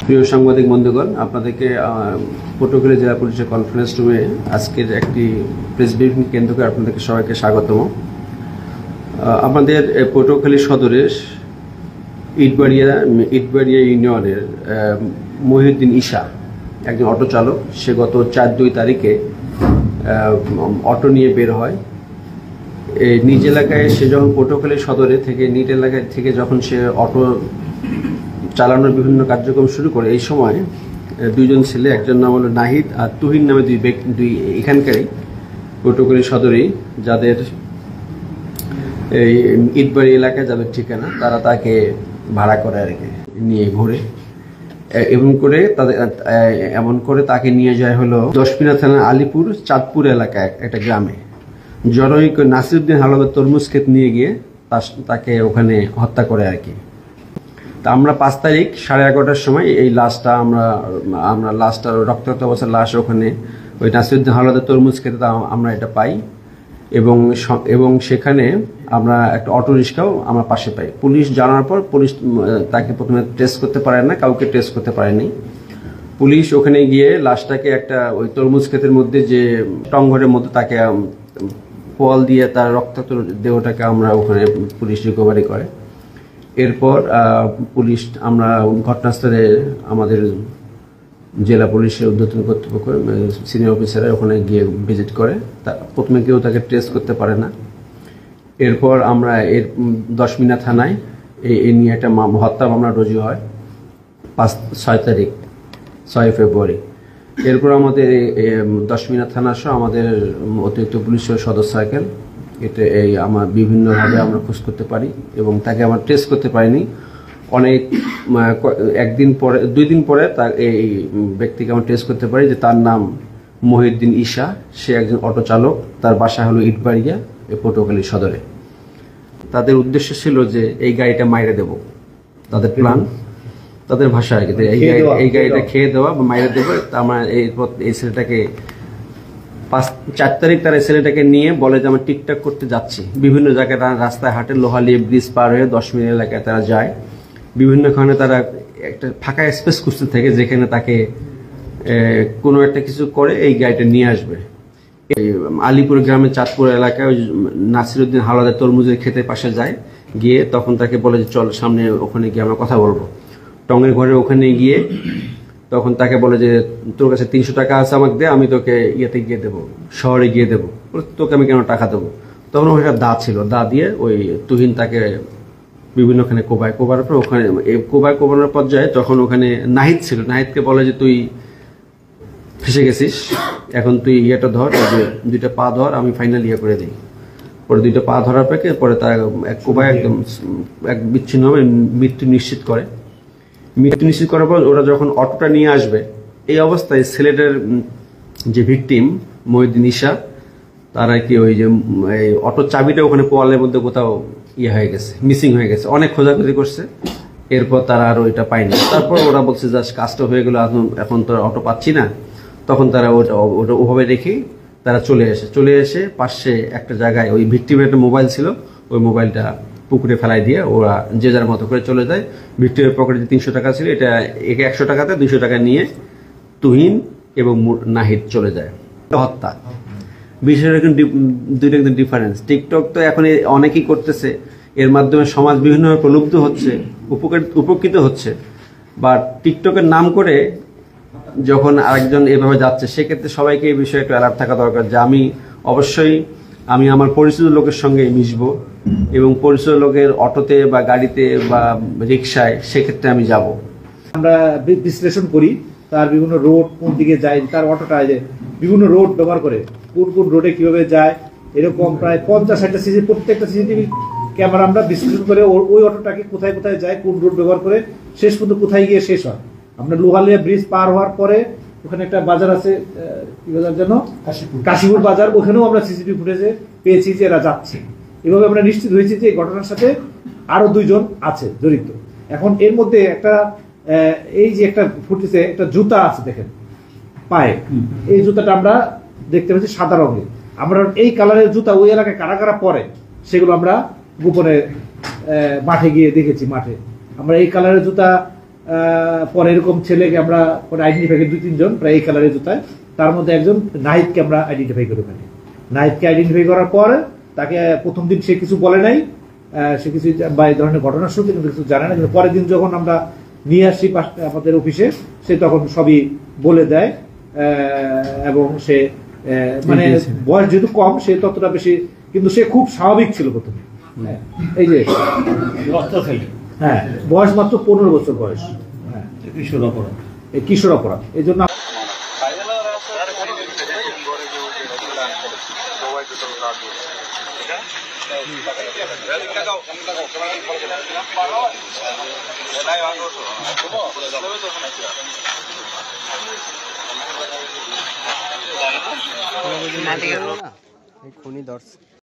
প্রিয় সাংবাদিক বন্ধুগণ, আপনাদেরকে পটুয়াখালী জেলা পুলিশের কনফারেন্স রুমে আজকের একটি প্রেস ব্রিফিং কেন্দ্রকে আপনাদেরকে সবাইকে স্বাগতম। আমাদের পটুয়াখালী সদরের ইটবাড়িয়া ইউনিয়নের মহিউদ্দিন ঈশা একজন অটো চালক। সে গত 4-2 তারিখে অটো নিয়ে বের হয়। নিজ এলাকায় সে যখন পটুয়াখালী সদরে থেকে নিজ এলাকায় থেকে যখন সে অটো চালানোর বিভিন্ন কার্যক্রম শুরু করে, এই সময় দুইজন ছেলে, একজন নাম হলো নাহিদ আর তুহিন নামে দুই এখানকারই পটুয়াখালী সদরেই, যাদের এই ইটবাড়ি এলাকায় যাদের ঠিকানা, তারা তাকে ভাড়া করে আর কি নিয়ে ঘুরে এমন করে তাকে নিয়ে যায় হলো দশমিনা থানা আলিপুর চাঁদপুর এলাকায় একটা গ্রামে। জনৈক নাসিরউদ্দিন হাওলাদার তরমুজ ক্ষেত নিয়ে গিয়ে তাকে ওখানে হত্যা করে আর কি। তা আমরা 5 তারিখ 11:30টার সময় এই লাশটা আমরা লাশটা রক্তাক্ত অবস্থার লাশ ওখানে ওই নাসিরউদ্দিন হাওলাদার তরমুজ ক্ষেতে আমরা এটা পাই, এবং সেখানে আমরা একটা অটো রিক্সাও আমরা পাশে পাই। পুলিশ জানার পর পুলিশ তাকে প্রথমে টেস্ট করতে পারে না, কাউকে টেস্ট করতে পারেনি। পুলিশ ওখানে গিয়ে লাশটাকে একটা ওই তরমুজ ক্ষেতের মধ্যে যে টংঘরের মধ্যে তাকে পোয়াল দিয়ে তার রক্তাক্ত দেহটাকে আমরা ওখানে পুলিশ রিকভারি করে। এরপর পুলিশ আমরা ঘটনাস্থলে আমাদের জেলা পুলিশের ঊর্ধ্বতন কর্তৃপক্ষ সিনিয়র অফিসাররা ওখানে গিয়ে ভিজিট করে। প্রথমে কেউ তাকে ট্রেস করতে পারে না। এরপর আমরা এর দশমিনা থানায় এই নিয়ে একটা হত্যা মামলা রুজু হয় 6 ফেব্রুয়ারি। এরপর আমাদের দশমিনা থানা সহ আমাদের অতিরিক্ত পুলিশের সদর সার্কেল এটা আমার বিভিন্নভাবে আমরা খোঁজ করতে পারি, এবং তাকে আমরা ট্রেস করতে পারিনি। অনেক 2 দিন পরে তার এই ব্যক্তিকে আমরা ট্রেস করতে পারি যে তার নাম মহিউদ্দিন ঈশা। সে একজন অটো চালক, তার বাসা হলো ইটবাড়িয়া পটুয়াখালী সদরে। তাদের উদ্দেশ্য ছিল যে এই গাড়িটা মাইরে দেব, তাদের প্ল্যান, তাদের ভাষা আর কি, এই গাড়িটা খেয়ে দেওয়া বা মাইরে দেবো। আমরা এই ছেলেটাকে 4 তারিখ তারা ছেলেটাকে নিয়ে বলে যে আমরা টিকটক করতে যাচ্ছি। বিভিন্ন জায়গায় তারা রাস্তায় হাটে লোহালিয়া ব্রিজ পার হয়ে 10 মিনিট এলাকায় তারা যায়। বিভিন্নখানে তারা একটা ফাঁকা স্পেস খুঁজতে থাকে যেখানে তাকে কোনো একটা কিছু করে এই গাড়িটা নিয়ে আসবে। এই আলিপুর গ্রামের চাঁদপুর এলাকায় নাসিরউদ্দিন হাওলাদার তরমুজের ক্ষেতের পাশে যায়। গিয়ে তখন তাকে বলে যে চল সামনে, ওখানে গিয়ে আমরা কথা বলবো। টঙের ঘরে ওখানে গিয়ে তখন তাকে বলে যে তোর কাছে 300 টাকা আছে, আমাকে দে, আমি তোকে ইয়েতে গিয়ে দেবো, শহরে গিয়ে দেবো। তোকে আমি কেন টাকা দেবো? তখন ওখানে দা ছিল, দা দিয়ে ওই তুহিন তাকে বিভিন্নখানে কোবায়। কোবার পর ওখানে কোবানোর পর্যায়ে তখন ওখানে নাহিদ ছিল। নাহিদকে বলে যে তুই ফেসে গেছিস, এখন তুই ইয়েটা ধর, 2টা পা ধর, আমি ফাইনাল ইয়ে করে দিই। পরে 2টা পা ধরার পেকে পরে তার কোবায় একদম বিচ্ছিন্নভাবে মৃত্যু নিশ্চিত করে। মৃত্যু নিশ্চিত করার পর ওরা যখন অটোটা নিয়ে আসবে, এই অবস্থায় ছেলেটার যে ভিকটিম মহিউদ্দিন ঈশা, তারা কি ওই যে অটোর চাবিটা ওখানে পোয়ালের মধ্যে কোথাও ইয়ে হয়ে গেছে, মিসিং হয়ে গেছে। অনেক খোঁজাখুঁজি করছে, এরপর তারা আর ওইটা পায়নি। তারপর ওরা বলছে যে কাজটা হয়ে গেল, এখন তো অটো পাচ্ছি না। তখন তারা ওটা ওভাবে রেখে তারা চলে এসে পাশে একটা জায়গায় ওই ভিকটিমের একটা মোবাইল ছিল, ওই মোবাইলটা পুকুরে ফেলাই দিয়ে ওরা যে যার মতো করে চলে যায়। ভিক্টিমের পকেটে যে 300 টাকা ছিল, এটা 100 টাকাতে 200 টাকা নিয়ে তুহিন এবং নাহিদ চলে যায়। হত্যা বিষয়টা কিন্তু দুইটা কিন্তু ডিফারেন্স। টিকটক তো এখন অনেকেই করতেছে, এর মাধ্যমে সমাজ বিভিন্নভাবে প্রলুব্ধ হচ্ছে, উপকৃত হচ্ছে। বা টিকটকের নাম করে যখন আরেকজন এভাবে যাচ্ছে, সেক্ষেত্রে সবাইকে এই বিষয়ে একটু অ্যালার্ট থাকা দরকার যে আমি আমার পরিচিত লোকের সঙ্গে মিশবো, এবং পরিচিত লোকের অটোতে বা গাড়িতে বা রিক্সায় সেক্ষেত্রে আমি যাব। আমরা বিশ্লেষণ করি তার বিভিন্ন রোড কোন দিকে যায়, তার অটোটা বিভিন্ন রোড ব্যবহার করে কোন রোডে কিভাবে যায়, এরকম প্রায় 50-60টা সিসি, প্রত্যেকটা সিসিটিভি ক্যামেরা আমরা বিশ্লেষণ করে ওই অটোটাকে কোথায় কোথায় যায়, কোন রোড ব্যবহার করে, শেষ পর্যন্ত কোথায় গিয়ে শেষ হয়। আমরা লোহালিয়া ব্রিজ পার হওয়ার পরে ওখানে একটা বাজার আছে, কি বাজার যেন, কাশীপুর বাজার, ওখানেও আমরা সিসিটিভি ফুটেজে পেয়েছি যে এরা যাচ্ছে। এভাবে আমরা নিশ্চিত হয়েছি যে এই ঘটনার সাথে আরো 2 জন আছে জড়িত। এখন এর মধ্যে একটা এই যে একটা ফুটেজে একটা জুতা আছে দেখেন পায়ে, এই জুতাটা আমরা দেখতে পাচ্ছি সাদা রঙের। আমরা এই কালারের জুতা ওই এলাকায় কারা কারা পরে সেগুলো আমরা গোপনে মাঠে গিয়ে দেখেছি। মাঠে আমরা এই কালারের জুতা পরে এরকম ছেলেকে আমরা পরে আইডেন্টিফাই করি 2-3 জন প্রায় এই কালারের জুতায়, তার মধ্যে একজন নাহিদকে আমরা আইডেন্টিফাই করি। ওখানে নাহিদকে আইডেন্টিফাই করার পর তাকে প্রথম দিন সে কিছু বলে নাই, সে কিছু বা এই ধরনের ঘটনা শুনতে কিন্তু কিছু জানে না, কিন্তু পরের দিন যখন আমরা নিয়ে আসি আমাদের অফিসে সে তখন সবই বলে দেয় এবং সে মানে বয়স যেহেতু কম সে ততটা বেশি, কিন্তু সে খুব স্বাভাবিক ছিল প্রথমে। এই যে হ্যাঁ বয়স মাত্র 15 বছর বয়স, হ্যাঁ কিশোর অপরাধ। এই জন্য খুনি ধরছে।